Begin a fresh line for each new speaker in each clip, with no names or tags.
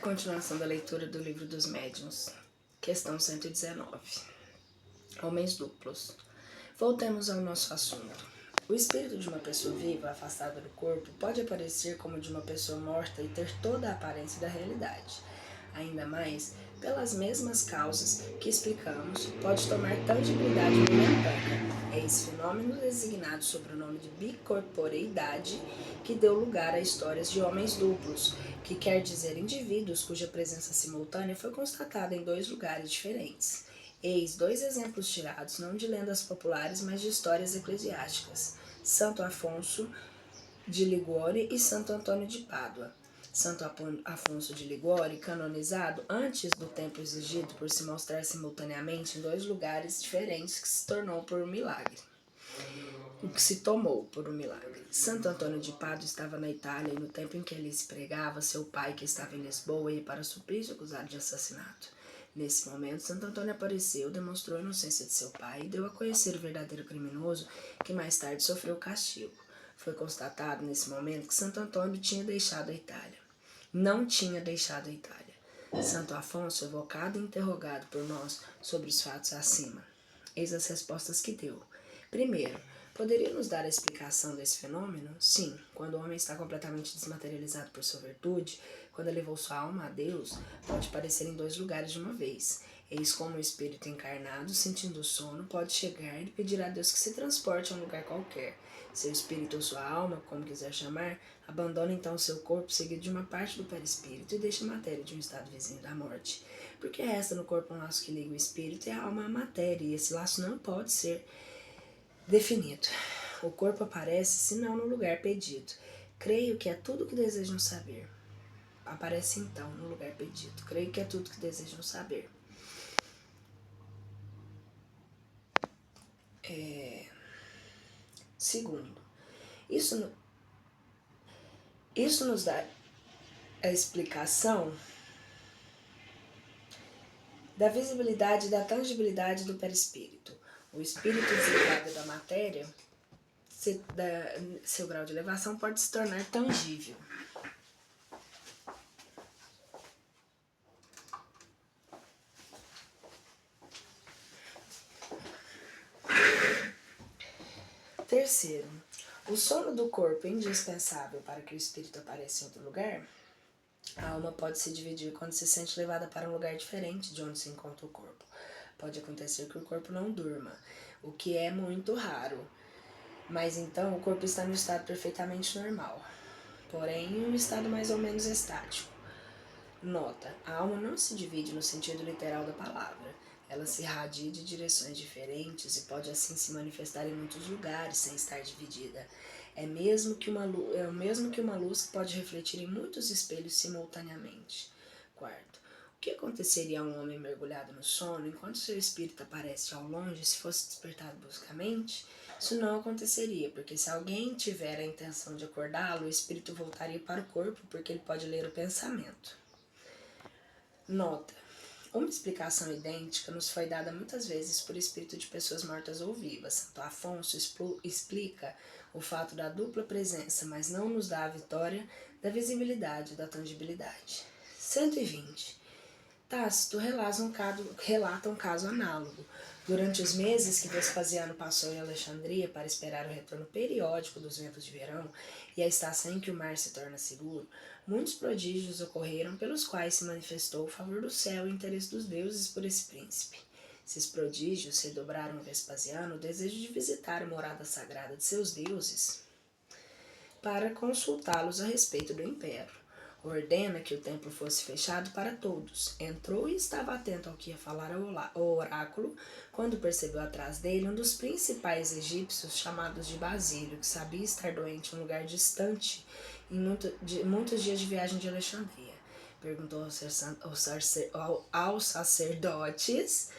Continuação da leitura do Livro dos Médiuns. Questão 119. Homens duplos. Voltemos ao nosso assunto. O espírito de uma pessoa viva, afastada do corpo, pode aparecer como de uma pessoa morta e ter toda a aparência da realidade. Ainda mais, pelas mesmas causas que explicamos, pode tomar tangibilidade momentânea. É esse fenômeno designado sob o nome de bicorporeidade que deu lugar a histórias de homens duplos, que quer dizer indivíduos cuja presença simultânea foi constatada em dois lugares diferentes. Eis dois exemplos tirados não de lendas populares, mas de histórias eclesiásticas: Santo Afonso de Liguori e Santo Antônio de Pádua. Santo Afonso de Liguori, canonizado antes do tempo exigido por se mostrar simultaneamente em dois lugares diferentes, que se tornou por um milagre. O que se tomou por um milagre. Santo Antônio de Pádua estava na Itália e no tempo em que ali se pregava, seu pai, que estava em Lisboa, ia para Suplício acusado de assassinato. Nesse momento, Santo Antônio apareceu, demonstrou a inocência de seu pai e deu a conhecer o verdadeiro criminoso, que mais tarde sofreu castigo. Foi constatado nesse momento que Santo Antônio tinha deixado a Itália. Não tinha deixado a Itália. Santo Afonso, evocado e interrogado por nós sobre os fatos acima. Eis as respostas que deu. Primeiro, poderia nos dar a explicação desse fenômeno? Sim, quando o homem está completamente desmaterializado por sua virtude, quando elevou sua alma a Deus, pode parecer em dois lugares de uma vez. Eis como o espírito encarnado, sentindo o sono, pode chegar e pedir a Deus que se transporte a um lugar qualquer. Seu espírito ou sua alma, como quiser chamar, abandona então seu corpo seguido de uma parte do perispírito e deixa a matéria de um estado vizinho da morte. Porque resta no corpo um laço que liga o espírito e a alma à matéria, e esse laço não pode ser definido. O corpo aparece, senão no lugar pedido. Creio que é tudo o que desejam saber. Aparece então no lugar pedido. Creio que é tudo o que desejam saber. Segundo, isso nos dá a explicação da visibilidade e da tangibilidade do perispírito. O espírito desligado da matéria, seu grau de elevação pode se tornar tangível. Terceiro, o sono do corpo é indispensável para que o espírito apareça em outro lugar. A alma pode se dividir quando se sente levada para um lugar diferente de onde se encontra o corpo. Pode acontecer que o corpo não durma, o que é muito raro, mas então o corpo está no estado perfeitamente normal, porém em um estado mais ou menos estático. Nota: a alma não se divide no sentido literal da palavra. Ela se irradia de direções diferentes e pode assim se manifestar em muitos lugares sem estar dividida. É o mesmo que uma luz que pode refletir em muitos espelhos simultaneamente. Quarto, o que aconteceria a um homem mergulhado no sono enquanto seu espírito aparece ao longe se fosse despertado bruscamente? Isso não aconteceria, porque se alguém tiver a intenção de acordá-lo, o espírito voltaria para o corpo, porque ele pode ler o pensamento. Nota: uma explicação idêntica nos foi dada muitas vezes por espírito de pessoas mortas ou vivas. Santo Afonso explica o fato da dupla presença, mas não nos dá a vitória da visibilidade e da tangibilidade. 120. Tácito relata um caso análogo. Durante os meses que Vespasiano passou em Alexandria para esperar o retorno periódico dos ventos de verão e a estação em que o mar se torna seguro, muitos prodígios ocorreram pelos quais se manifestou o favor do céu e o interesse dos deuses por esse príncipe. Esses prodígios redobraram Vespasiano o desejo de visitar a morada sagrada de seus deuses para consultá-los a respeito do império. Ordena que o templo fosse fechado para todos. Entrou e estava atento ao que ia falar o oráculo, quando percebeu atrás dele um dos principais egípcios, chamados de Basílio, que sabia estar doente em um lugar distante, em muitos dias de viagem de Alexandria. Perguntou aos sacerdotes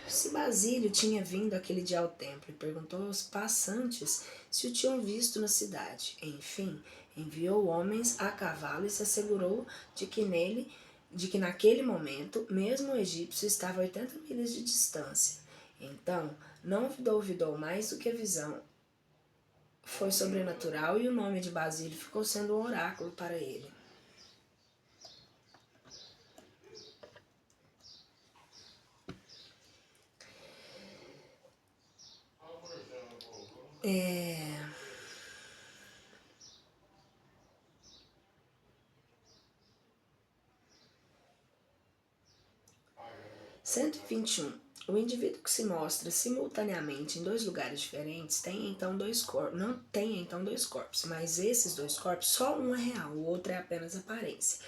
se Basílio tinha vindo aquele dia ao templo e perguntou aos passantes se o tinham visto na cidade. Enfim, enviou homens a cavalo e se assegurou de que naquele momento, mesmo o egípcio estava a 80 milhas de distância. Então, não duvidou mais do que a visão foi sobrenatural e o nome de Basílio ficou sendo um oráculo para ele. É... 121. O indivíduo que se mostra simultaneamente em dois lugares diferentes tem então dois corpos. Não tem então dois corpos, mas esses dois corpos, só um é real, o outro é apenas aparência.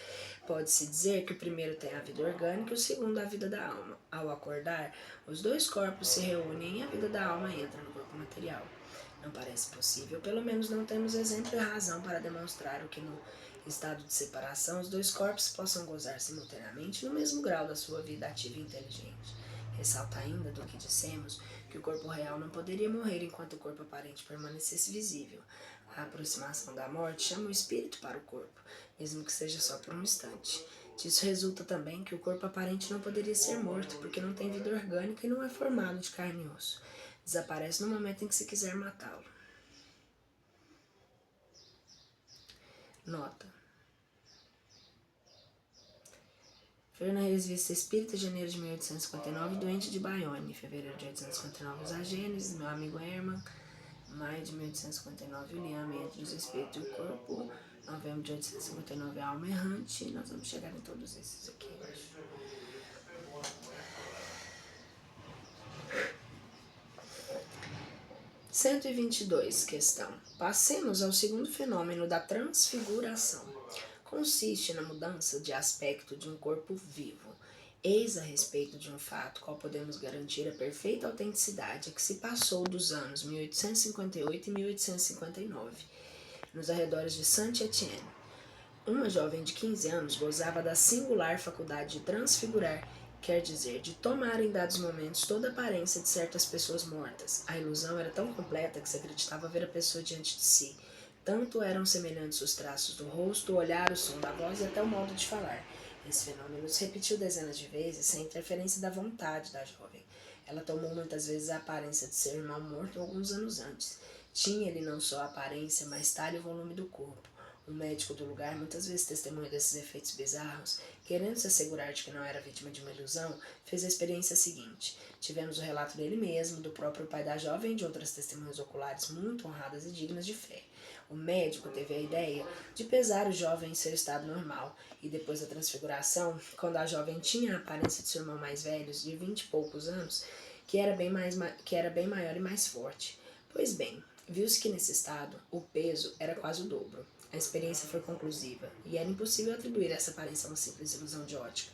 Pode-se dizer que o primeiro tem a vida orgânica e o segundo a vida da alma. Ao acordar, os dois corpos se reúnem e a vida da alma entra no corpo material. Não parece possível, pelo menos não temos exemplo e razão para demonstrar o que no estado de separação os dois corpos possam gozar simultaneamente no mesmo grau da sua vida ativa e inteligente. Ressalta ainda do que dissemos que o corpo real não poderia morrer enquanto o corpo aparente permanecesse visível. A aproximação da morte chama o espírito para o corpo, mesmo que seja só por um instante. Disso resulta também que o corpo aparente não poderia ser morto, porque não tem vida orgânica e não é formado de carne e osso. Desaparece no momento em que se quiser matá-lo. Nota: foi na Revista Espírita, janeiro de 1859, doente de Bayonne, fevereiro de 1859, os Agênesis, meu amigo Herman, maio de 1859, o Liame entre os Espíritos e o Corpo, novembro de 1859, a Alma Errante. Nós vamos chegar em todos esses aqui, eu acho. Questão. Passemos ao segundo fenômeno da transfiguração. Consiste na mudança de aspecto de um corpo vivo. Eis a respeito de um fato qual podemos garantir a perfeita autenticidade que se passou dos anos 1858 e 1859, nos arredores de Saint-Étienne. Uma jovem de 15 anos gozava da singular faculdade de transfigurar, quer dizer, de tomar em dados momentos toda a aparência de certas pessoas mortas. A ilusão era tão completa que se acreditava ver a pessoa diante de si. Tanto eram semelhantes os traços do rosto, o olhar, o som da voz e até o modo de falar. Esse fenômeno se repetiu dezenas de vezes sem interferência da vontade da jovem. Ela tomou muitas vezes a aparência de seu irmão morto alguns anos antes. Tinha-lhe não só a aparência, mas tal e o volume do corpo. O médico do lugar muitas vezes testemunha desses efeitos bizarros. Querendo se assegurar de que não era vítima de uma ilusão, fez a experiência seguinte. Tivemos o relato dele mesmo, do próprio pai da jovem e de outras testemunhas oculares muito honradas e dignas de fé. O médico teve a ideia de pesar o jovem em seu estado normal, e depois da transfiguração, quando a jovem tinha a aparência de seu irmão mais velho, de 20 e poucos anos, que era bem maior e mais forte. Pois bem, viu-se que nesse estado, o peso era quase o dobro. A experiência foi conclusiva, e era impossível atribuir essa aparência a uma simples ilusão de ótica.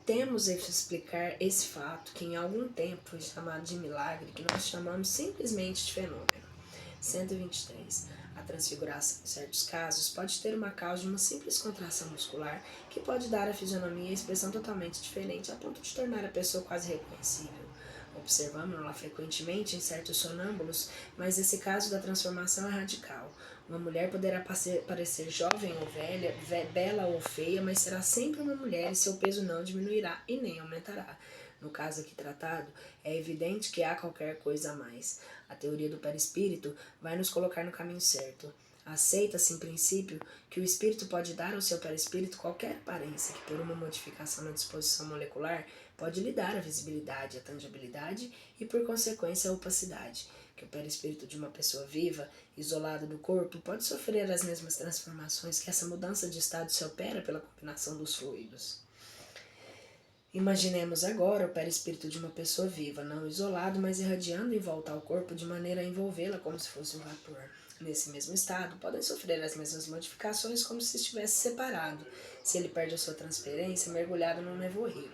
Temos a explicar esse fato, que em algum tempo foi chamado de milagre, que nós chamamos simplesmente de fenômeno. 123. A transfiguração, em certos casos, pode ter uma causa de uma simples contração muscular, que pode dar à fisionomia a expressão totalmente diferente, a ponto de tornar a pessoa quase reconhecível. Observamos-la frequentemente em certos sonâmbulos, mas esse caso da transformação é radical. Uma mulher poderá parecer jovem ou velha, bela ou feia, mas será sempre uma mulher e seu peso não diminuirá e nem aumentará. No caso aqui tratado, é evidente que há qualquer coisa a mais. A teoria do perispírito vai nos colocar no caminho certo. Aceita-se, em princípio, que o espírito pode dar ao seu perispírito qualquer aparência que, por uma modificação na disposição molecular, pode lhe dar a visibilidade, a tangibilidade e, por consequência, a opacidade. Que o perispírito de uma pessoa viva, isolado do corpo, pode sofrer as mesmas transformações que essa mudança de estado se opera pela combinação dos fluidos. Imaginemos agora o perispírito de uma pessoa viva, não isolado, mas irradiando em volta ao corpo de maneira a envolvê-la como se fosse um vapor. Nesse mesmo estado, podem sofrer as mesmas modificações como se estivesse separado, se ele perde a sua transferência, mergulhado num nevoeiro.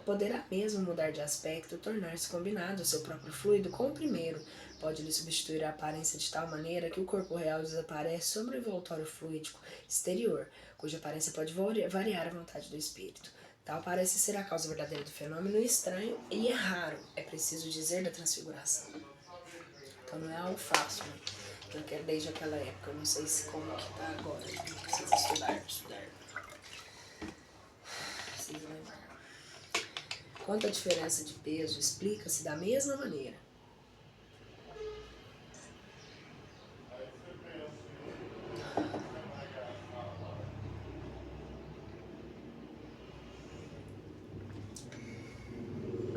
Poderá mesmo mudar de aspecto, tornar-se combinado ao seu próprio fluido com o primeiro. Pode-lhe substituir a aparência de tal maneira que o corpo real desaparece sobre o envoltório fluídico exterior, cuja aparência pode variar à vontade do espírito. Tal parece ser a causa verdadeira do fenômeno estranho e é raro, é preciso dizer, da transfiguração. Então não é algo fácil, né? Que eu quero desde aquela época, eu não sei se como que tá agora, precisa estudar. Preciso lembrar. Quanto à diferença de peso, explica-se da mesma maneira.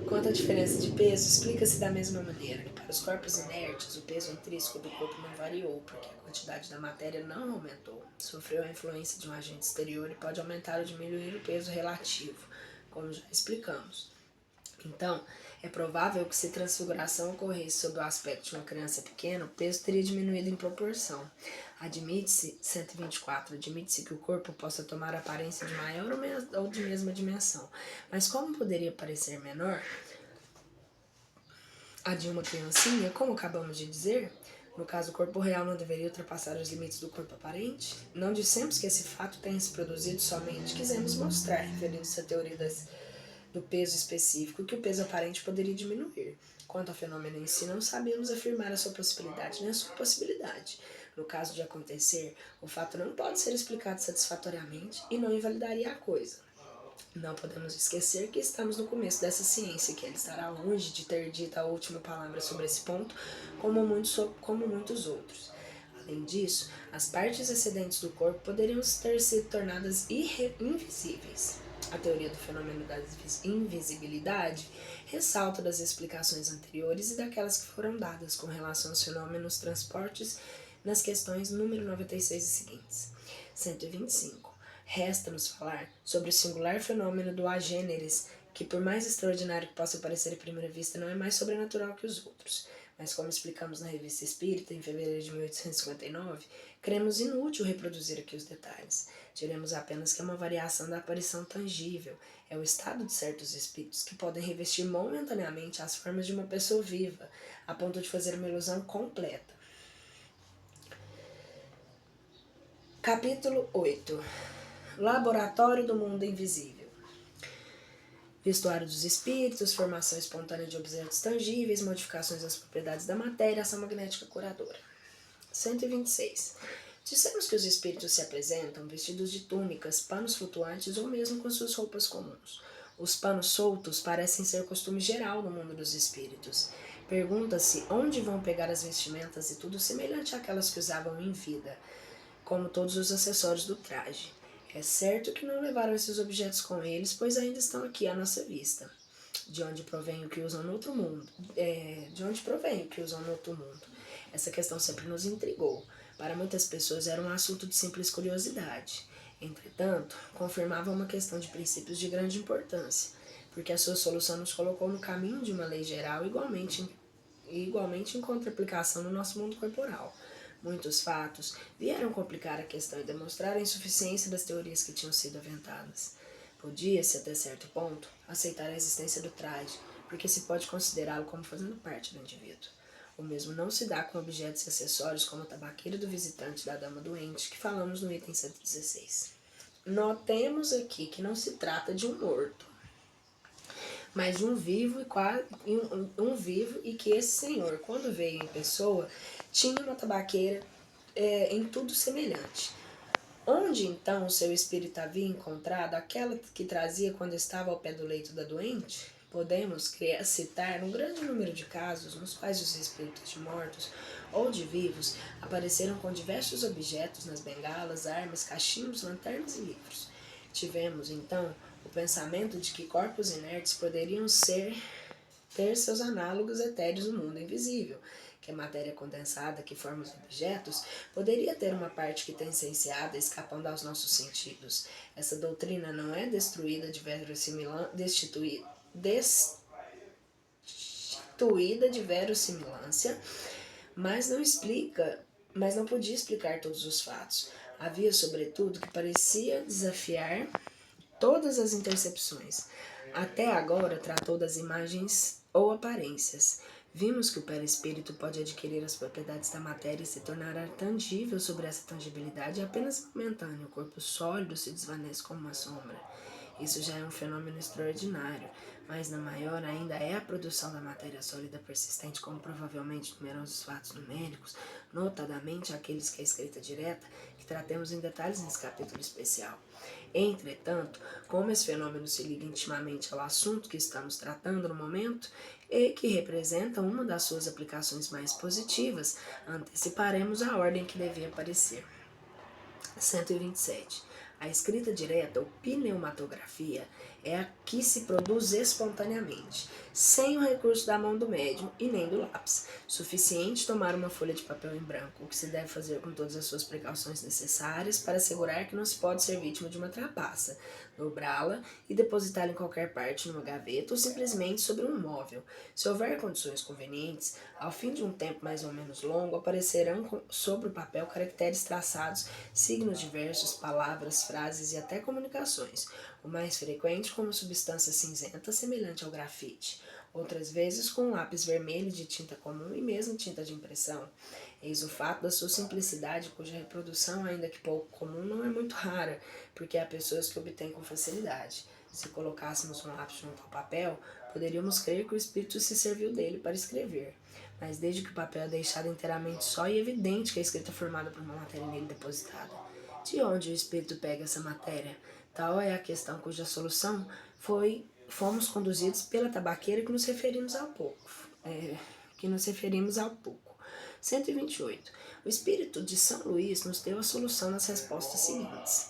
Quanto à diferença de peso, explica-se da mesma maneira. Para os corpos inertes, o peso intrínseco do corpo não variou, porque a quantidade da matéria não aumentou. Sofreu a influência de um agente exterior e pode aumentar ou diminuir o peso relativo, como já explicamos. Então, é provável que se transfiguração ocorresse sob o aspecto de uma criança pequena, o peso teria diminuído em proporção. Admite-se, 124, admite-se que o corpo possa tomar a aparência de maior ou de mesma dimensão, mas como poderia parecer menor a de uma criancinha, como acabamos de dizer, no caso o corpo real não deveria ultrapassar os limites do corpo aparente? Não dissemos que esse fato tenha se produzido somente, quisemos mostrar, referindo-se à teoria do peso específico, que o peso aparente poderia diminuir. Quanto ao fenômeno em si, não sabemos afirmar a sua possibilidade nem a sua possibilidade. No caso de acontecer, o fato não pode ser explicado satisfatoriamente e não invalidaria a coisa. Não podemos esquecer que estamos no começo dessa ciência, que ele estará longe de ter dito a última palavra sobre esse ponto, como muitos outros. Além disso, as partes excedentes do corpo poderiam ter sido tornadas invisíveis. A teoria do fenômeno da invisibilidade ressalta das explicações anteriores e daquelas que foram dadas com relação aos fenômenos transportes nas questões número 96 e seguintes. 125. Resta-nos falar sobre o singular fenômeno do agêneres, que por mais extraordinário que possa parecer à primeira vista, não é mais sobrenatural que os outros. Mas como explicamos na Revista Espírita, em fevereiro de 1859, cremos inútil reproduzir aqui os detalhes. Diremos apenas que é uma variação da aparição tangível, é o estado de certos espíritos que podem revestir momentaneamente as formas de uma pessoa viva, a ponto de fazer uma ilusão completa. Capítulo 8. Laboratório do mundo invisível. Vestuário dos espíritos, formação espontânea de objetos tangíveis, modificações das propriedades da matéria, ação magnética curadora. 126. Dissemos que os espíritos se apresentam vestidos de túnicas, panos flutuantes ou mesmo com suas roupas comuns. Os panos soltos parecem ser costume geral no mundo dos espíritos. Pergunta-se onde vão pegar as vestimentas e tudo semelhante àquelas que usavam em vida, como todos os acessórios do traje. É certo que não levaram esses objetos com eles, pois ainda estão aqui à nossa vista. De onde provém o que usam no outro mundo? Essa questão sempre nos intrigou. Para muitas pessoas era um assunto de simples curiosidade. Entretanto, confirmava uma questão de princípios de grande importância, porque a sua solução nos colocou no caminho de uma lei geral igualmente encontra aplicação no nosso mundo corporal. Muitos fatos vieram complicar a questão e demonstrar a insuficiência das teorias que tinham sido aventadas. Podia-se, até certo ponto, aceitar a existência do traje, porque se pode considerá-lo como fazendo parte do indivíduo. O mesmo não se dá com objetos e acessórios como a tabaqueira do visitante da dama doente, que falamos no item 116. Notemos aqui que não se trata de um morto, mas de um vivo e que esse senhor, quando veio em pessoa, tinha uma tabaqueira em tudo semelhante. Onde então o seu espírito havia encontrado aquela que trazia quando estava ao pé do leito da doente? Podemos citar um grande número de casos nos quais os espíritos de mortos ou de vivos apareceram com diversos objetos nas bengalas, armas, cachimbos, lanternas e livros. Tivemos, então, o pensamento de que corpos inertes poderiam ter seus análogos etéreos no mundo invisível, que a matéria condensada que forma os objetos poderia ter uma parte que tem essenciada escapando aos nossos sentidos. Essa doutrina não é destituída de verossimilância, mas não podia explicar todos os fatos. Havia, sobretudo, que parecia desafiar todas as intercepções. Até agora tratou das imagens ou aparências. Vimos que o perispírito pode adquirir as propriedades da matéria e se tornar tangível sobre essa tangibilidade apenas momentâneo. O corpo sólido se desvanece como uma sombra. Isso já é um fenômeno extraordinário, mas na maior ainda é a produção da matéria sólida persistente, como provavelmente numerosos fatos numéricos, notadamente aqueles que a escrita direta, que tratemos em detalhes nesse capítulo especial. Entretanto, como esse fenômeno se liga intimamente ao assunto que estamos tratando no momento e que representa uma das suas aplicações mais positivas, anteciparemos a ordem que devia aparecer. 127. A escrita direta, ou pneumatografia, é a que se produz espontaneamente, sem o recurso da mão do médium e nem do lápis. Suficiente tomar uma folha de papel em branco, o que se deve fazer com todas as suas precauções necessárias para assegurar que não se pode ser vítima de uma trapaça, dobrá-la e depositá-la em qualquer parte numa gaveta ou simplesmente sobre um móvel. Se houver condições convenientes, ao fim de um tempo mais ou menos longo, aparecerão sobre o papel caracteres traçados, signos diversos, palavras, frases e até comunicações, o mais frequente com uma substância cinzenta semelhante ao grafite, outras vezes com um lápis vermelho de tinta comum e mesmo tinta de impressão. Eis o fato da sua simplicidade, cuja reprodução, ainda que pouco comum, não é muito rara, porque há pessoas que obtêm com facilidade. Se colocássemos um lápis junto ao papel, poderíamos crer que o espírito se serviu dele para escrever. Mas desde que o papel é deixado inteiramente só, é evidente que a escrita é formada por uma matéria nele depositada. De onde o espírito pega essa matéria? Tal é a questão cuja solução fomos conduzidos pela tabaqueira que nos referimos há pouco. 128. O espírito de São Luís nos deu a solução nas respostas seguintes.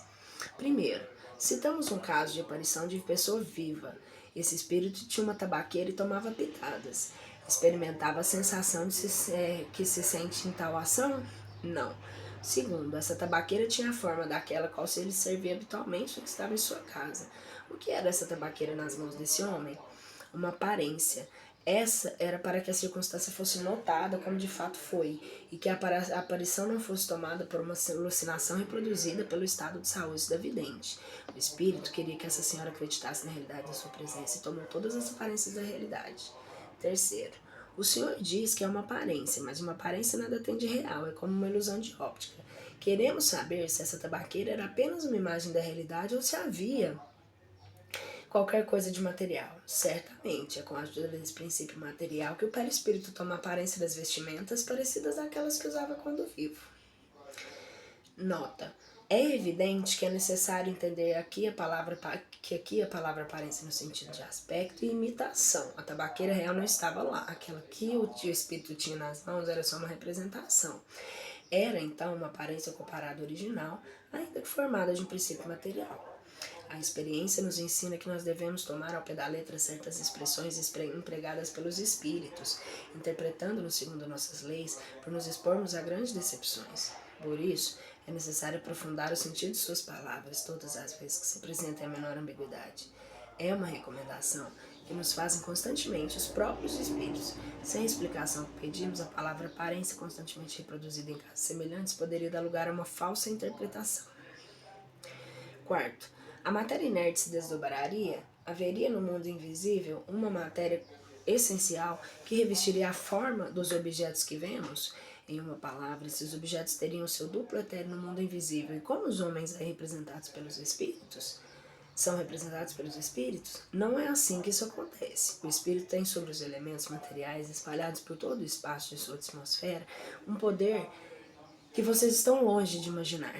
Primeiro, citamos um caso de aparição de pessoa viva. Esse espírito tinha uma tabaqueira e tomava pitadas. Experimentava a sensação que se sente em tal ação? Não. Segundo, essa tabaqueira tinha a forma daquela qual se ele servia habitualmente quando estava em sua casa. O que era essa tabaqueira nas mãos desse homem? Uma aparência. Essa era para que a circunstância fosse notada como de fato foi, e que a aparição não fosse tomada por uma alucinação reproduzida pelo estado de saúde da vidente. O espírito queria que essa senhora acreditasse na realidade da sua presença e tomou todas as aparências da realidade. Terceiro, o senhor diz que é uma aparência, mas uma aparência nada tem de real, é como uma ilusão de óptica. Queremos saber se essa tabaqueira era apenas uma imagem da realidade ou se havia qualquer coisa de material. Certamente, é com a ajuda desse princípio material que o perispírito toma a aparência das vestimentas parecidas àquelas que usava quando vivo. Nota. É evidente que é necessário entender que aqui a palavra aparência no sentido de aspecto e imitação. A tabaqueira real não estava lá. Aquela que o espírito tinha nas mãos era só uma representação. Era, então, uma aparência comparada ao original, ainda que formada de um princípio material. A experiência nos ensina que nós devemos tomar ao pé da letra certas expressões empregadas pelos espíritos, interpretando-nos segundo nossas leis, por nos expormos a grandes decepções. Por isso, é necessário aprofundar o sentido de suas palavras todas as vezes que se apresentem a menor ambiguidade. É uma recomendação que nos fazem constantemente os próprios espíritos. Sem a explicação que pedimos, a palavra aparência constantemente reproduzida em casos semelhantes poderia dar lugar a uma falsa interpretação. Quarto, a matéria inerte se desdobraria? Haveria no mundo invisível uma matéria essencial que revestiria a forma dos objetos que vemos? Em uma palavra, esses objetos teriam seu duplo etéreo no mundo invisível. E como os homens são representados pelos espíritos? Não é assim que isso acontece. O espírito tem sobre os elementos materiais espalhados por todo o espaço de sua atmosfera um poder que vocês estão longe de imaginar.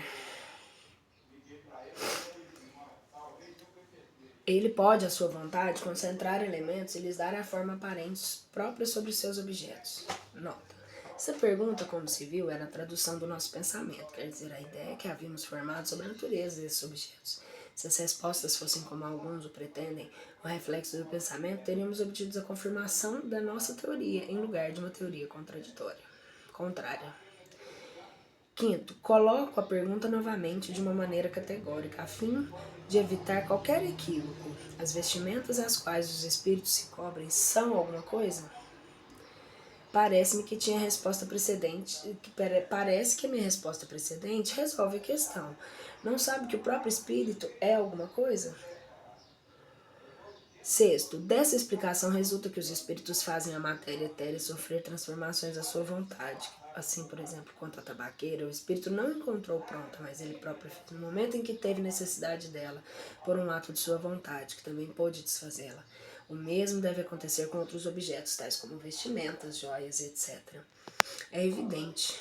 Ele pode, à sua vontade, concentrar elementos e lhes dar a forma aparente própria sobre seus objetos. Nota. Essa pergunta, como se viu, era a tradução do nosso pensamento, quer dizer, a ideia que havíamos formado sobre a natureza desses objetos. Se as respostas fossem como alguns o pretendem, o reflexo do pensamento, teríamos obtido a confirmação da nossa teoria, em lugar de uma teoria contrária. Quinto, coloco a pergunta novamente de uma maneira categórica, a fim de evitar qualquer equívoco. As vestimentas às quais os espíritos se cobrem são alguma coisa? Parece-me que tinha resposta precedente, parece que a minha resposta precedente resolve a questão. Não sabe que o próprio espírito é alguma coisa? Sexto, dessa explicação resulta que os espíritos fazem a matéria etérea sofrer transformações à sua vontade. Assim, por exemplo, quanto à tabaqueira, o espírito não encontrou pronta, mas ele próprio fez no momento em que teve necessidade dela, por um ato de sua vontade, que também pôde desfazê-la. O mesmo deve acontecer com outros objetos, tais como vestimentas, joias, etc. É evidente.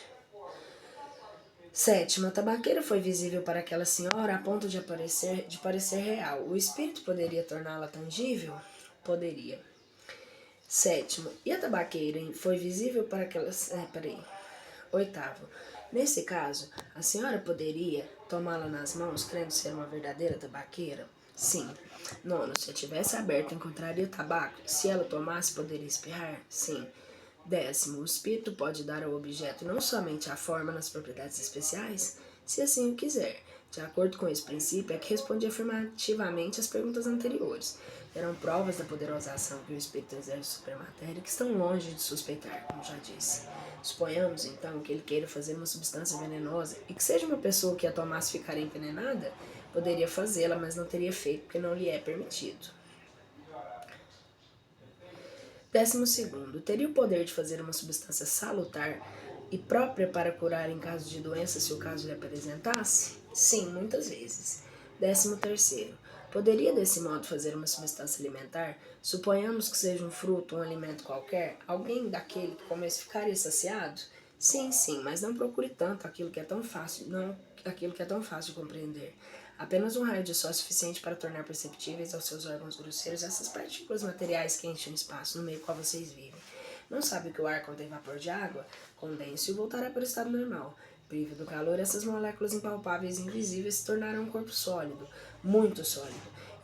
Sétimo, a tabaqueira foi visível para aquela senhora a ponto de parecer real. O espírito poderia torná-la tangível? Poderia. Sétimo, e a tabaqueira foi visível para aquela... Oitavo, nesse caso, a senhora poderia, tomá-la nas mãos, crendo ser uma verdadeira tabaqueira? Sim. 9. Se a tivesse aberto, encontraria tabaco? Se ela tomasse, poderia espirrar? Sim. 10. O espírito pode dar ao objeto não somente a forma nas propriedades especiais, se assim o quiser. De acordo com esse princípio, é que responde afirmativamente às perguntas anteriores. Eram provas da poderosa ação que o espírito exerce sobre a matéria que estão longe de suspeitar, como já disse. Suponhamos, então, que ele queira fazer uma substância venenosa e que seja uma pessoa que a tomasse ficaria envenenada, poderia fazê-la, mas não teria feito porque não lhe é permitido. 12. Teria o poder de fazer uma substância salutar e própria para curar em caso de doença se o caso lhe apresentasse? Sim, muitas vezes. 13. Poderia desse modo fazer uma substância alimentar? Suponhamos que seja um fruto, um alimento qualquer, alguém daquele que comece ficaria saciado? Sim, mas não procure tanto aquilo que é tão fácil, não aquilo que é tão fácil de compreender. Apenas um raio de sol é suficiente para tornar perceptíveis aos seus órgãos grosseiros essas partículas materiais que enchem o espaço no meio qual vocês vivem. Não sabe que o ar contém vapor de água? Condense-o e voltará para o estado normal. Prive do calor, essas moléculas impalpáveis e invisíveis se tornarão um corpo sólido, muito sólido,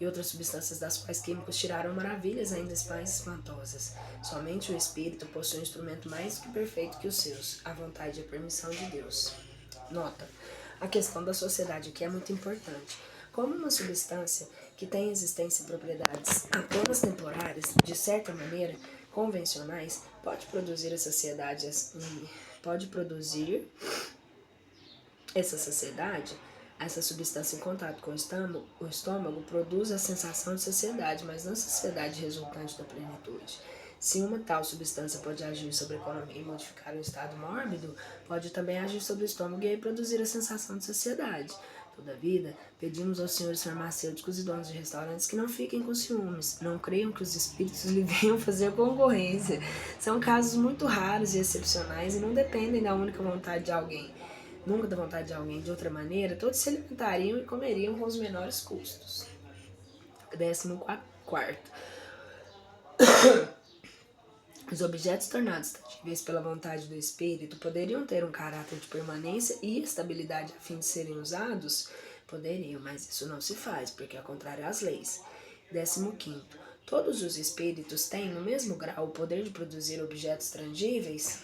e outras substâncias das quais químicos tiraram maravilhas ainda mais espantosas. Somente o espírito possui um instrumento mais que perfeito que os seus, a vontade e a permissão de Deus. Nota: a questão da sociedade aqui é muito importante. Como uma substância que tem existência e propriedades apenas temporárias, de certa maneira, convencionais, pode produzir essa saciedade, essa substância em contato com o estômago produz a sensação de saciedade, mas não saciedade resultante da plenitude. Se uma tal substância pode agir sobre a economia e modificar o estado mórbido, pode também agir sobre o estômago e aí produzir a sensação de saciedade. Todavia, pedimos aos senhores farmacêuticos e donos de restaurantes que não fiquem com ciúmes, não creiam que os espíritos lhe venham fazer concorrência. São casos muito raros e excepcionais e não dependem da única vontade de alguém. Nunca da vontade de alguém. De outra maneira, todos se alimentariam e comeriam com os menores custos. 14. Os objetos tornados tangíveis pela vontade do espírito poderiam ter um caráter de permanência e estabilidade a fim de serem usados? Poderiam, mas isso não se faz, porque é contrário às leis. 15. Todos os espíritos têm, no mesmo grau, o poder de produzir objetos tangíveis?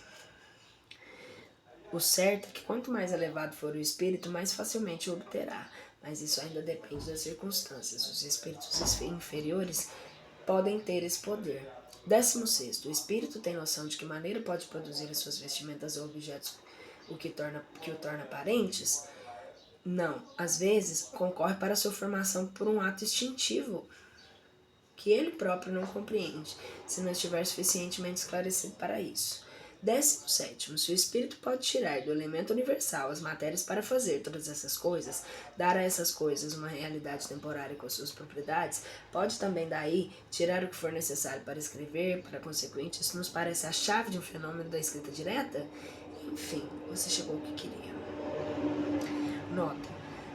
O certo é que quanto mais elevado for o espírito, mais facilmente o obterá, mas isso ainda depende das circunstâncias. Os espíritos inferiores podem ter esse poder. 16. O espírito tem noção de que maneira pode produzir as suas vestimentas ou objetos, o que o torna aparentes? Não. Às vezes, concorre para a sua formação por um ato instintivo que ele próprio não compreende, se não estiver suficientemente esclarecido para isso. 17. Se o espírito pode tirar do elemento universal as matérias para fazer todas essas coisas, dar a essas coisas uma realidade temporária com suas propriedades, pode também daí tirar o que for necessário para escrever, para consequente, isso nos parece a chave de um fenômeno da escrita direta? Enfim, você chegou ao que queria. Nota: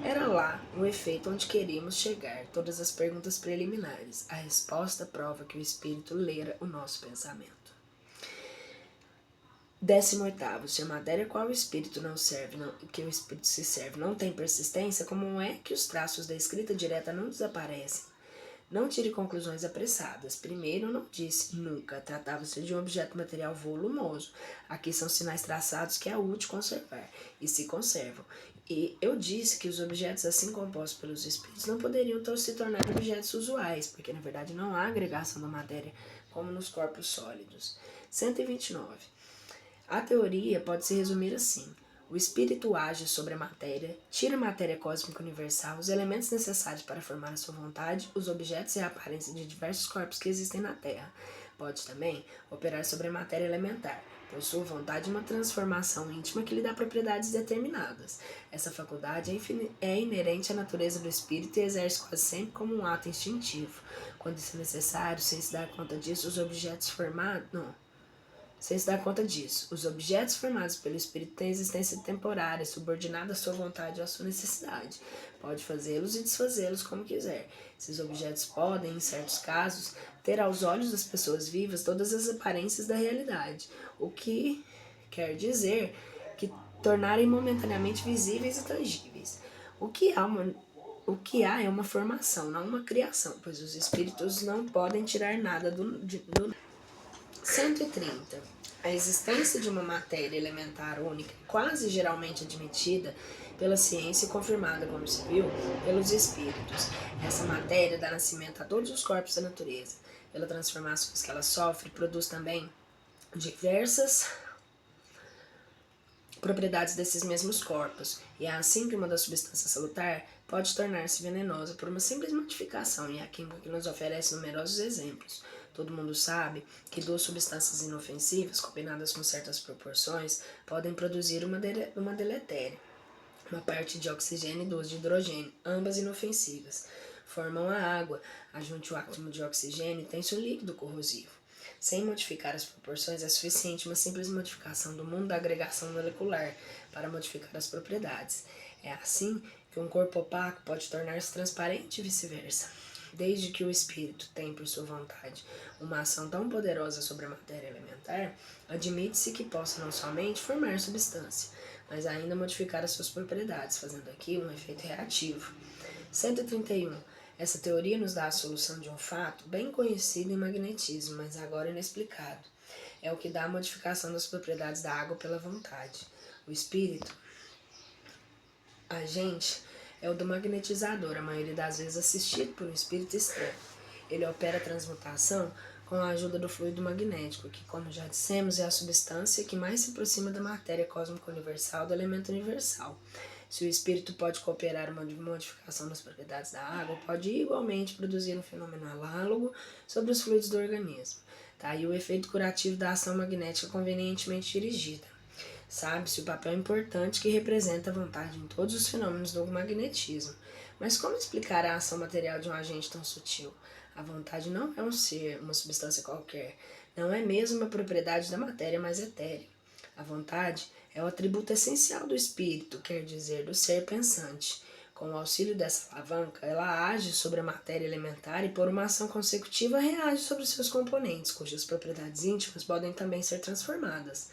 era lá o efeito onde queríamos chegar, todas as perguntas preliminares. A resposta prova que o espírito lera o nosso pensamento. 18. Se a matéria a qual o espírito que o espírito se serve não tem persistência, como é que os traços da escrita direta não desaparecem? Não tire conclusões apressadas. Primeiro, não disse nunca. Tratava-se de um objeto material volumoso. Aqui são sinais traçados que é útil conservar, e se conservam. E eu disse que os objetos assim compostos pelos espíritos não poderiam se tornar objetos usuais, porque na verdade não há agregação da matéria como nos corpos sólidos. 129. A teoria pode se resumir assim: o espírito age sobre a matéria, tira a matéria cósmica universal, os elementos necessários para formar a sua vontade, os objetos e a aparência de diversos corpos que existem na Terra. Pode também operar sobre a matéria elementar, por sua vontade, uma transformação íntima que lhe dá propriedades determinadas. Essa faculdade é inerente à natureza do espírito e exerce quase sempre como um ato instintivo. Quando isso é necessário, sem se dar conta disso, os objetos os objetos formados pelo espírito têm existência temporária, subordinada à sua vontade ou à sua necessidade. Pode fazê-los e desfazê-los como quiser. Esses objetos podem, em certos casos, ter aos olhos das pessoas vivas todas as aparências da realidade, o que quer dizer que tornarem momentaneamente visíveis e tangíveis. O que há é uma formação, não uma criação, pois os espíritos não podem tirar nada do 130. A existência de uma matéria elementar única, quase geralmente admitida pela ciência e confirmada, como se viu, pelos espíritos. Essa matéria dá nascimento a todos os corpos da natureza. Pelas transformações que ela sofre, produz também diversas propriedades desses mesmos corpos, e é assim que uma das substâncias salutar pode tornar-se venenosa por uma simples modificação, e é a química que nos oferece numerosos exemplos. Todo mundo sabe que duas substâncias inofensivas, combinadas com certas proporções, podem produzir uma deletéria, uma parte de oxigênio e duas de hidrogênio, ambas inofensivas. Formam a água, ajunte o átomo de oxigênio e tem-se o líquido corrosivo. Sem modificar as proporções, é suficiente uma simples modificação do mundo da agregação molecular para modificar as propriedades. É assim que um corpo opaco pode tornar-se transparente e vice-versa. Desde que o espírito tem, por sua vontade, uma ação tão poderosa sobre a matéria elementar, admite-se que possa não somente formar substância, mas ainda modificar as suas propriedades, fazendo aqui um efeito reativo. 131. Essa teoria nos dá a solução de um fato bem conhecido em magnetismo, mas agora inexplicado. É o que dá a modificação das propriedades da água pela vontade. O espírito, agente, é o do magnetizador, a maioria das vezes assistido por um espírito externo. Ele opera a transmutação com a ajuda do fluido magnético, que, como já dissemos, é a substância que mais se aproxima da matéria cósmica universal, do elemento universal. Se o espírito pode cooperar uma modificação das propriedades da água, pode igualmente produzir um fenômeno análogo sobre os fluidos do organismo. Tá aí o efeito curativo da ação magnética convenientemente dirigida. Sabe-se o papel importante que representa a vontade em todos os fenômenos do magnetismo. Mas como explicar a ação material de um agente tão sutil? A vontade não é um ser, uma substância qualquer. Não é mesmo uma propriedade da matéria mais etérea. A vontade é o atributo essencial do espírito, quer dizer, do ser pensante. Com o auxílio dessa alavanca, ela age sobre a matéria elementar e, por uma ação consecutiva, reage sobre os seus componentes, cujas propriedades íntimas podem também ser transformadas.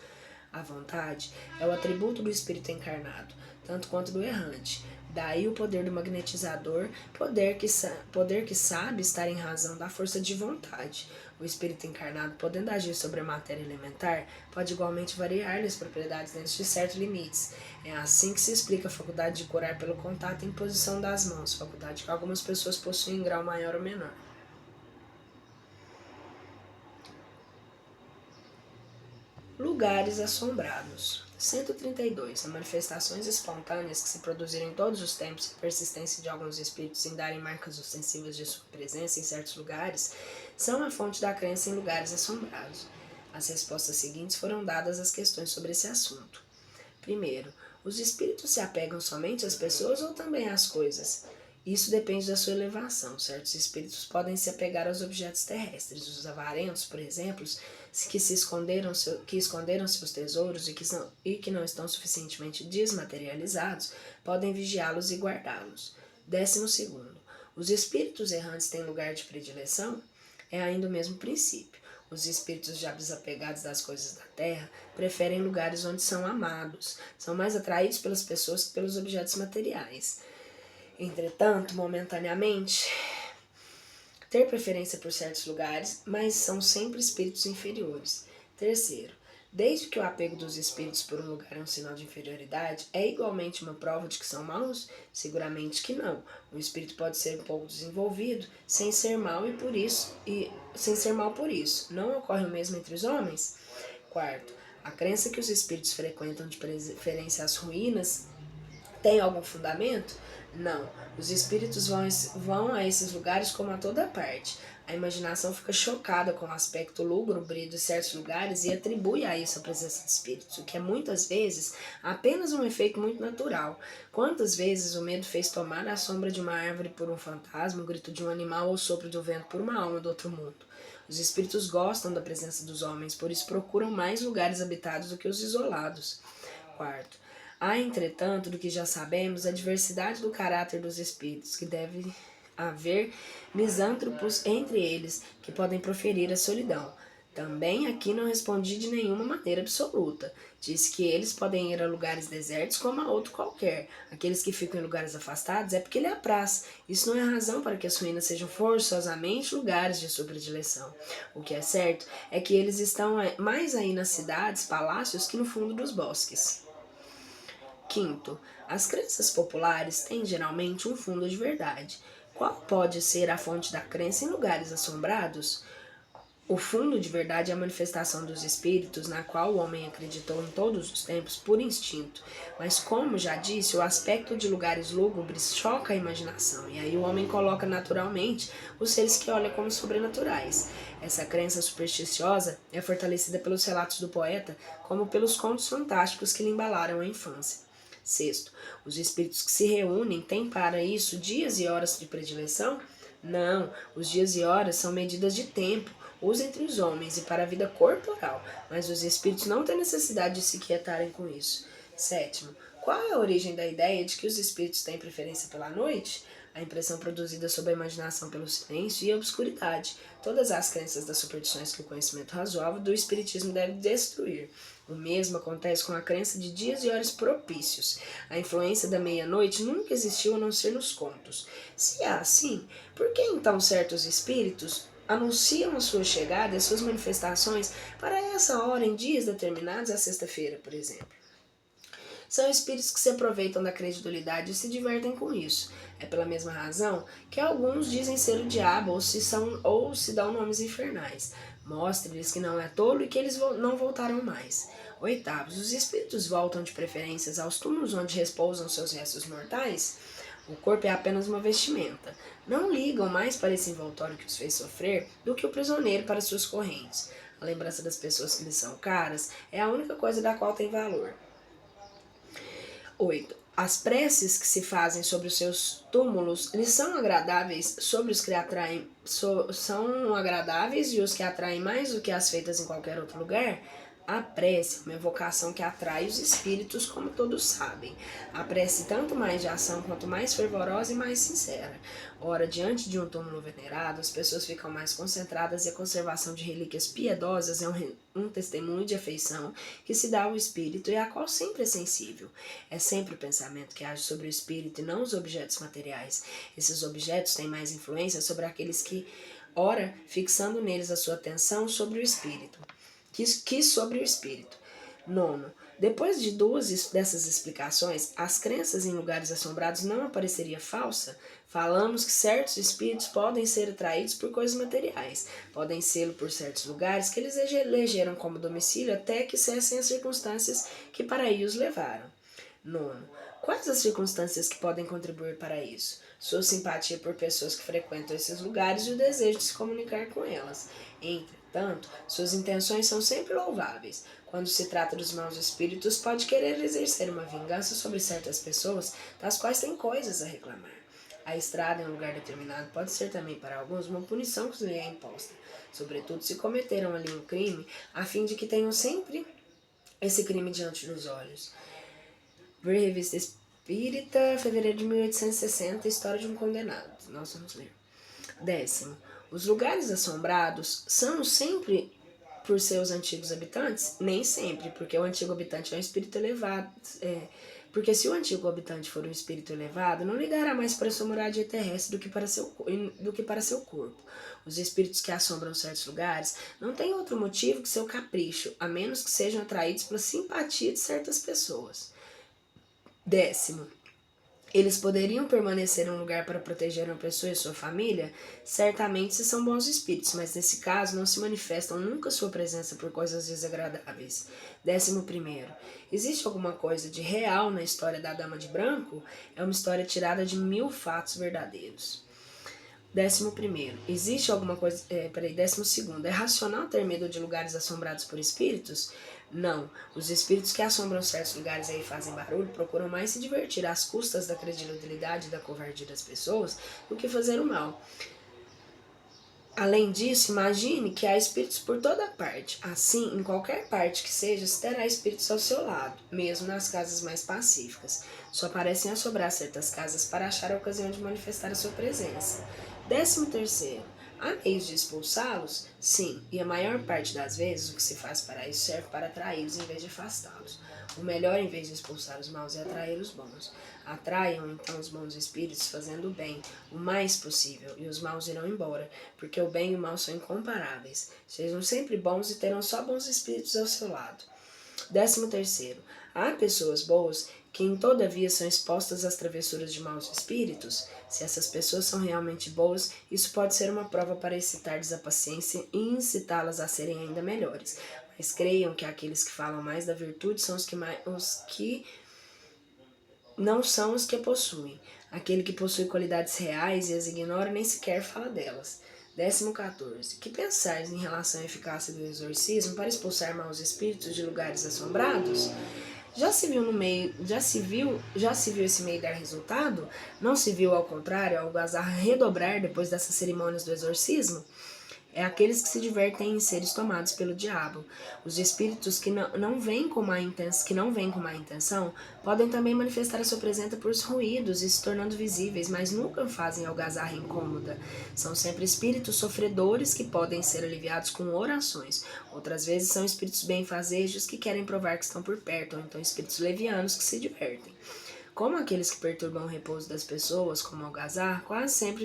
A vontade é o atributo do espírito encarnado, tanto quanto do errante. Daí o poder do magnetizador, poder que sabe estar em razão da força de vontade. O espírito encarnado, podendo agir sobre a matéria elementar, pode igualmente variar-lhe as propriedades dentro de certos limites. É assim que se explica a faculdade de curar pelo contato e imposição das mãos, faculdade que algumas pessoas possuem em grau maior ou menor. Lugares assombrados. 132. As manifestações espontâneas que se produziram em todos os tempos e a persistência de alguns espíritos em darem marcas ostensivas de sua presença em certos lugares são a fonte da crença em lugares assombrados. As respostas seguintes foram dadas às questões sobre esse assunto. Primeiro, os espíritos se apegam somente às pessoas ou também às coisas? Isso depende da sua elevação. Certos espíritos podem se apegar aos objetos terrestres. Os avarentos, por exemplo, que esconderam seus tesouros e que não estão suficientemente desmaterializados, podem vigiá-los e guardá-los. 12. Os espíritos errantes têm lugar de predileção? É ainda o mesmo princípio. Os espíritos já desapegados das coisas da terra preferem lugares onde são amados, são mais atraídos pelas pessoas que pelos objetos materiais. Entretanto, momentaneamente, ter preferência por certos lugares, mas são sempre espíritos inferiores. Terceiro, desde que o apego dos espíritos por um lugar é um sinal de inferioridade, é igualmente uma prova de que são maus? Seguramente que não. O espírito pode ser um pouco desenvolvido sem ser mal por isso. Não ocorre o mesmo entre os homens? Quarto, a crença que os espíritos frequentam de preferência as ruínas tem algum fundamento? Não. Os espíritos vão a esses lugares como a toda parte. A imaginação fica chocada com o aspecto lúgubre de certos lugares e atribui a isso a presença de espíritos, o que é muitas vezes apenas um efeito muito natural. Quantas vezes o medo fez tomar a sombra de uma árvore por um fantasma, o grito de um animal ou o sopro do vento por uma alma do outro mundo? Os espíritos gostam da presença dos homens, por isso procuram mais lugares habitados do que os isolados. Quarto, há, entretanto, do que já sabemos, a diversidade do caráter dos espíritos, que deve haver misântropos entre eles, que podem proferir a solidão. Também aqui não respondi de nenhuma maneira absoluta. Disse que eles podem ir a lugares desertos como a outro qualquer. Aqueles que ficam em lugares afastados é porque lhe apraz. Isso não é razão para que as ruínas sejam forçosamente lugares de sua predileção. O que é certo é que eles estão mais aí nas cidades, palácios, que no fundo dos bosques. Quinto, as crenças populares têm geralmente um fundo de verdade. Qual pode ser a fonte da crença em lugares assombrados? O fundo de verdade é a manifestação dos espíritos, na qual o homem acreditou em todos os tempos por instinto. Mas, como já disse, o aspecto de lugares lúgubres choca a imaginação, e aí o homem coloca naturalmente os seres que olha como sobrenaturais. Essa crença supersticiosa é fortalecida pelos relatos do poeta, como pelos contos fantásticos que lhe embalaram a infância. Sexto, os espíritos que se reúnem têm para isso dias e horas de predileção? Não, os dias e horas são medidas de tempo, usa entre os homens e para a vida corporal, mas os espíritos não têm necessidade de se quietarem com isso. Sétimo, qual é a origem da ideia de que os espíritos têm preferência pela noite? A impressão produzida sob a imaginação pelo silêncio e a obscuridade. Todas as crenças das superstições que o conhecimento razoável do espiritismo deve destruir. O mesmo acontece com a crença de dias e horas propícios. A influência da meia-noite nunca existiu a não ser nos contos. Se é assim, por que então certos espíritos anunciam a sua chegada e as suas manifestações para essa hora em dias determinados, a sexta-feira, por exemplo? São espíritos que se aproveitam da credulidade e se divertem com isso. É pela mesma razão que alguns dizem ser o diabo ou se dão nomes infernais. Mostre-lhes que não é tolo e que eles não voltarão mais. Oitavos, os espíritos voltam de preferências aos túmulos onde repousam seus restos mortais? O corpo é apenas uma vestimenta. Não ligam mais para esse envoltório que os fez sofrer do que o prisioneiro para suas correntes. A lembrança das pessoas que lhes são caras é a única coisa da qual tem valor. 8. As preces que se fazem sobre os seus túmulos lhes são agradáveis sobre os que atraem, são agradáveis e os que atraem mais do que as feitas em qualquer outro lugar? A prece é uma evocação que atrai os espíritos, como todos sabem. A prece tanto mais de ação quanto mais fervorosa e mais sincera. Ora, diante de um túmulo venerado, as pessoas ficam mais concentradas e a conservação de relíquias piedosas é um testemunho de afeição que se dá ao espírito e a qual sempre é sensível. É sempre o pensamento que age sobre o espírito e não os objetos materiais. Esses objetos têm mais influência sobre aqueles que, ora, fixando neles a sua atenção sobre o espírito. Que sobre o espírito. Nono, depois de duas dessas explicações, as crenças em lugares assombrados não apareceria falsa? Falamos que certos espíritos podem ser atraídos por coisas materiais, podem ser por certos lugares que eles elegeram como domicílio até que cessem as circunstâncias que para aí os levaram. Nono, quais as circunstâncias que podem contribuir para isso? Sua simpatia por pessoas que frequentam esses lugares e o desejo de se comunicar com elas. Entretanto, suas intenções são sempre louváveis. Quando se trata dos maus espíritos, pode querer exercer uma vingança sobre certas pessoas das quais tem coisas a reclamar. A estrada em um lugar determinado pode ser também para alguns uma punição que lhe é imposta, sobretudo se cometeram ali um crime, a fim de que tenham sempre esse crime diante dos olhos. Ver Revista Espírita, fevereiro de 1860, História de um Condenado. Nós vamos ler. 10º. Os lugares assombrados são sempre por seus antigos habitantes? Nem sempre, porque o antigo habitante é um espírito elevado. Porque se o antigo habitante for um espírito elevado, não ligará mais para sua moradia terrestre do que para seu corpo. Os espíritos que assombram certos lugares não têm outro motivo que seu capricho, a menos que sejam atraídos pela simpatia de certas pessoas. 10º. Eles poderiam permanecer em um lugar para proteger uma pessoa e sua família? Certamente se são bons espíritos, mas nesse caso não se manifestam nunca sua presença por coisas desagradáveis. 11º. Existe alguma coisa de real na história da Dama de Branco? É uma história tirada de 1000 fatos verdadeiros. 11º. Existe alguma coisa... 12º. É racional ter medo de lugares assombrados por espíritos? Não. Os espíritos que assombram certos lugares e fazem barulho procuram mais se divertir às custas da credulidade e da covardia das pessoas do que fazer o mal. Além disso, imagine que há espíritos por toda parte. Assim, em qualquer parte que seja, se terá espíritos ao seu lado, mesmo nas casas mais pacíficas. Só parecem assombrar certas casas para achar a ocasião de manifestar a sua presença. 13º. Há meios de expulsá-los? Sim, e a maior parte das vezes o que se faz para isso serve para atraí-los em vez de afastá-los. O melhor, em vez de expulsar os maus, é atrair os bons. Atraiam então os bons espíritos fazendo o bem o mais possível, e os maus irão embora, porque o bem e o mal são incomparáveis. Sejam sempre bons e terão só bons espíritos ao seu lado. 13º. Há pessoas boas que, todavia, são expostas às travessuras de maus espíritos. Se essas pessoas são realmente boas, isso pode ser uma prova para excitar-lhes a paciência e incitá-las a serem ainda melhores. Mas creiam que aqueles que falam mais da virtude são os que não são os que a possuem. Aquele que possui qualidades reais e as ignora nem sequer fala delas. 14º. Que pensares em relação à eficácia do exorcismo para expulsar maus espíritos de lugares assombrados? Já se viu esse meio dar resultado? Não se viu, ao contrário, a algazarra redobrar depois dessas cerimônias do exorcismo? É aqueles que se divertem em seres tomados pelo diabo. Os espíritos que não vêm com má intenção podem também manifestar a sua presença por ruídos e se tornando visíveis, mas nunca fazem algazarra incômoda. São sempre espíritos sofredores que podem ser aliviados com orações. Outras vezes são espíritos benfazejos que querem provar que estão por perto, ou então espíritos levianos que se divertem. Como aqueles que perturbam o repouso das pessoas, como algazar, quase sempre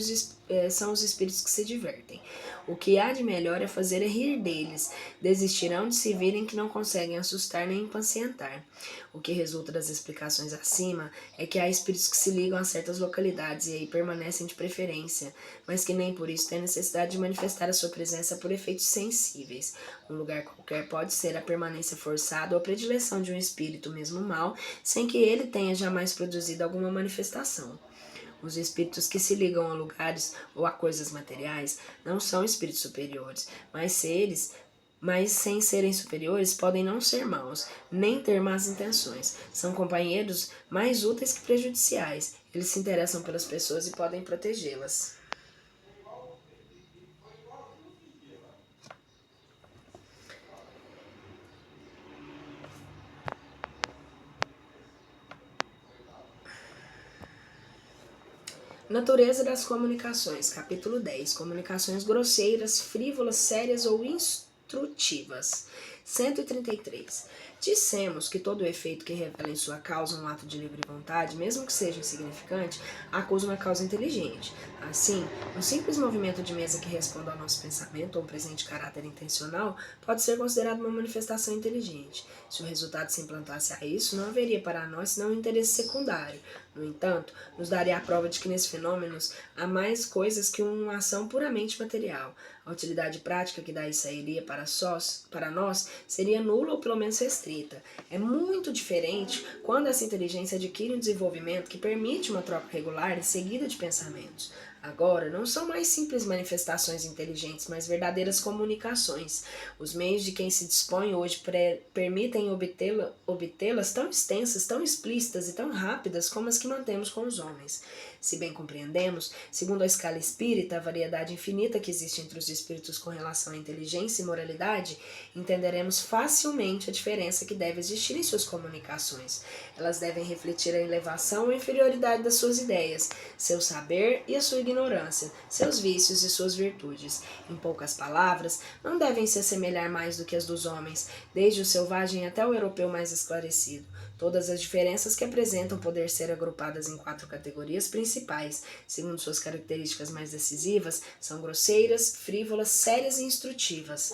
são os espíritos que se divertem. O que há de melhor é fazer rir deles. Desistirão de se virem que não conseguem assustar nem impacientar. O que resulta das explicações acima é que há espíritos que se ligam a certas localidades e aí permanecem de preferência, mas que nem por isso têm necessidade de manifestar a sua presença por efeitos sensíveis. Um lugar qualquer pode ser a permanência forçada ou a predileção de um espírito, mesmo mau, sem que ele tenha jamais produzido alguma manifestação. Os espíritos que se ligam a lugares ou a coisas materiais não são espíritos superiores, mas sem serem superiores, podem não ser maus, nem ter más intenções. São companheiros mais úteis que prejudiciais. Eles se interessam pelas pessoas e podem protegê-las. Natureza das comunicações, capítulo 10. Comunicações grosseiras, frívolas, sérias ou instrutivas. 133. Dissemos que todo efeito que revela em sua causa um ato de livre vontade, mesmo que seja insignificante, acusa uma causa inteligente. Assim, um simples movimento de mesa que responda ao nosso pensamento ou um presente de caráter intencional pode ser considerado uma manifestação inteligente. Se o resultado se implantasse a isso, não haveria para nós senão um interesse secundário. No entanto, nos daria a prova de que nesses fenômenos há mais coisas que uma ação puramente material. A utilidade prática que daí sairia para nós seria nula ou pelo menos restrita. É muito diferente quando essa inteligência adquire um desenvolvimento que permite uma troca regular e seguida de pensamentos. Agora, não são mais simples manifestações inteligentes, mas verdadeiras comunicações. Os meios de quem se dispõe hoje permitem obtê-las tão extensas, tão explícitas e tão rápidas como as que mantemos com os homens. Se bem compreendemos, segundo a escala espírita, a variedade infinita que existe entre os espíritos com relação à inteligência e moralidade, entenderemos facilmente a diferença que deve existir em suas comunicações. Elas devem refletir a elevação ou inferioridade das suas ideias, seu saber e a sua ignorância, seus vícios e suas virtudes. Em poucas palavras, não devem se assemelhar mais do que as dos homens, desde o selvagem até o europeu mais esclarecido. Todas as diferenças que apresentam podem ser agrupadas em 4 categorias principais. Segundo suas características mais decisivas, são grosseiras, frívolas, sérias e instrutivas.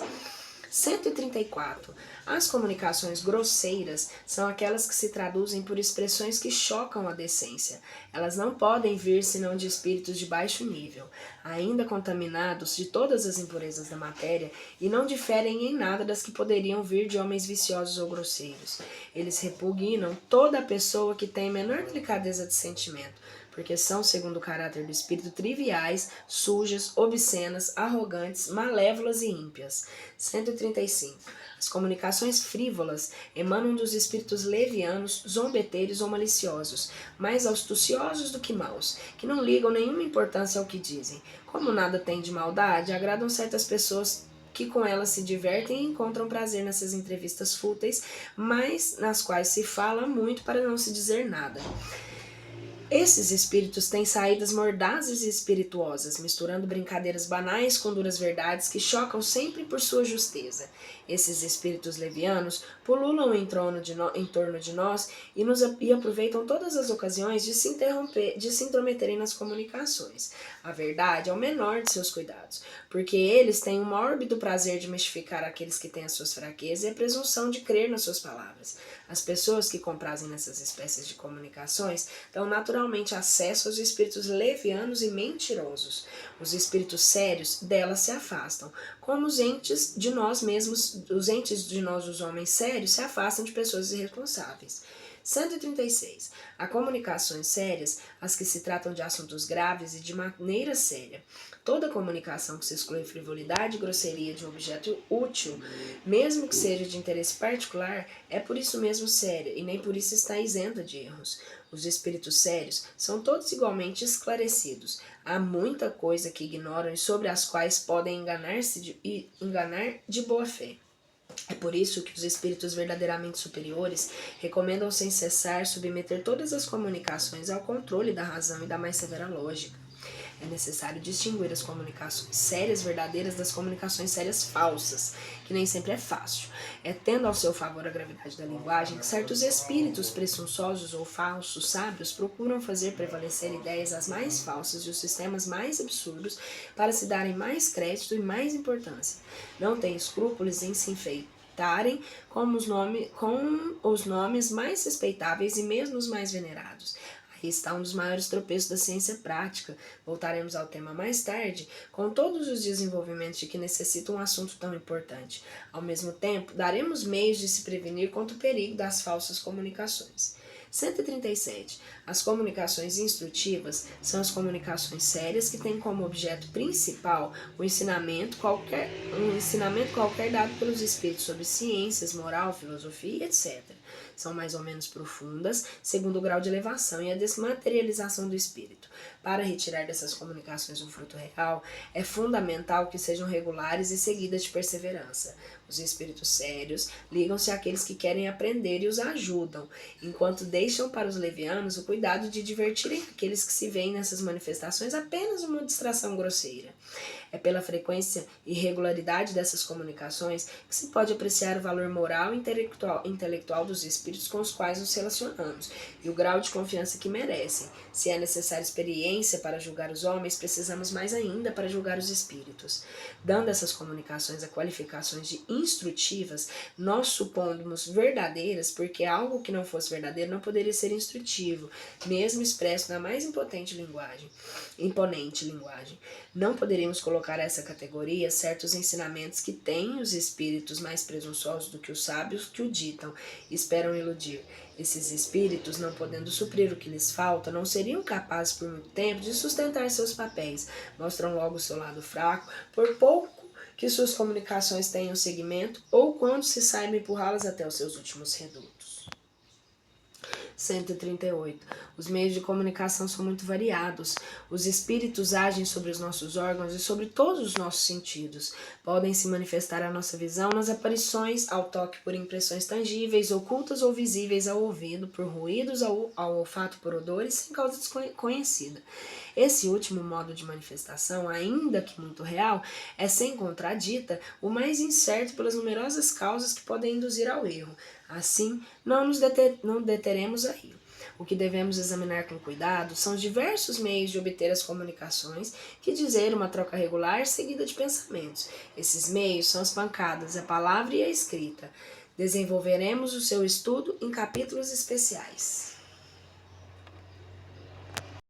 134. As comunicações grosseiras são aquelas que se traduzem por expressões que chocam a decência. Elas não podem vir senão de espíritos de baixo nível, ainda contaminados de todas as impurezas da matéria, e não diferem em nada das que poderiam vir de homens viciosos ou grosseiros. Eles repugnam toda a pessoa que tem menor delicadeza de sentimento, porque são, segundo o caráter do espírito, triviais, sujas, obscenas, arrogantes, malévolas e ímpias. 135. As comunicações frívolas emanam dos espíritos levianos, zombeteiros ou maliciosos, mais astuciosos do que maus, que não ligam nenhuma importância ao que dizem. Como nada tem de maldade, agradam certas pessoas que com elas se divertem e encontram prazer nessas entrevistas fúteis, mas nas quais se fala muito para não se dizer nada. Esses espíritos têm saídas mordazes e espirituosas, misturando brincadeiras banais com duras verdades que chocam sempre por sua justeza. Esses espíritos levianos pululam em torno de nós e aproveitam todas as ocasiões de se intrometerem nas comunicações. A verdade é o menor de seus cuidados, porque eles têm um mórbido prazer de mistificar aqueles que têm as suas fraquezas e a presunção de crer nas suas palavras. As pessoas que comprazem nessas espécies de comunicações dão naturalmente acesso aos espíritos levianos e mentirosos. Os espíritos sérios delas se afastam, como os entes de nós mesmos, os homens sérios, se afastam de pessoas irresponsáveis. 136. Há comunicações sérias, as que se tratam de assuntos graves e de maneira séria. Toda comunicação que se exclui frivolidade e grosseria de um objeto útil, mesmo que seja de interesse particular, é por isso mesmo séria e nem por isso está isenta de erros. Os espíritos sérios são todos igualmente esclarecidos. Há muita coisa que ignoram e sobre as quais podem enganar de boa fé. É por isso que os espíritos verdadeiramente superiores recomendam sem cessar submeter todas as comunicações ao controle da razão e da mais severa lógica. É necessário distinguir as comunicações sérias verdadeiras das comunicações sérias falsas, que nem sempre é fácil. É tendo ao seu favor a gravidade da linguagem que certos espíritos presunçosos ou falsos sábios procuram fazer prevalecer ideias as mais falsas e os sistemas mais absurdos para se darem mais crédito e mais importância. Não têm escrúpulos em se enfeitarem com os nomes mais respeitáveis e mesmo os mais venerados. Aí está um dos maiores tropeços da ciência prática. Voltaremos ao tema mais tarde, com todos os desenvolvimentos de que necessita um assunto tão importante. Ao mesmo tempo, daremos meios de se prevenir contra o perigo das falsas comunicações. 137. As comunicações instrutivas são as comunicações sérias que têm como objeto principal um ensinamento qualquer dado pelos espíritos sobre ciências, moral, filosofia, etc. São mais ou menos profundas, segundo o grau de elevação e a desmaterialização do espírito. Para retirar dessas comunicações um fruto real, é fundamental que sejam regulares e seguidas de perseverança. Os espíritos sérios ligam-se àqueles que querem aprender e os ajudam, enquanto deixam para os levianos o cuidado de divertirem aqueles que se veem nessas manifestações apenas uma distração grosseira. É pela frequência e regularidade dessas comunicações que se pode apreciar o valor moral e intelectual dos espíritos com os quais nos relacionamos e o grau de confiança que merecem. Se é necessária experiência para julgar os homens, precisamos mais ainda para julgar os espíritos. Dando essas comunicações a qualificações de instrutivas, nós supomos verdadeiras, porque algo que não fosse verdadeiro não poderia ser instrutivo, mesmo expresso na mais imponente linguagem. Não poderíamos colocar essa categoria certos ensinamentos que têm os espíritos mais presunçosos do que os sábios que o ditam e esperam iludir. Esses espíritos, não podendo suprir o que lhes falta, não seriam capazes por muito tempo de sustentar seus papéis. Mostram logo o seu lado fraco, por pouco que suas comunicações tenham seguimento ou quando se saiba empurrá-las até os seus últimos redutos. 138. Os meios de comunicação são muito variados. Os espíritos agem sobre os nossos órgãos e sobre todos os nossos sentidos. Podem se manifestar à nossa visão nas aparições, ao toque por impressões tangíveis, ocultas ou visíveis ao ouvido, por ruídos, ao olfato por odores, sem causa desconhecida. Esse último modo de manifestação, ainda que muito real, é sem contradita o mais incerto pelas numerosas causas que podem induzir ao erro. Assim, não deteremos aí. O que devemos examinar com cuidado são os diversos meios de obter as comunicações, que dizer uma troca regular seguida de pensamentos. Esses meios são as pancadas, a palavra e a escrita. Desenvolveremos o seu estudo em capítulos especiais.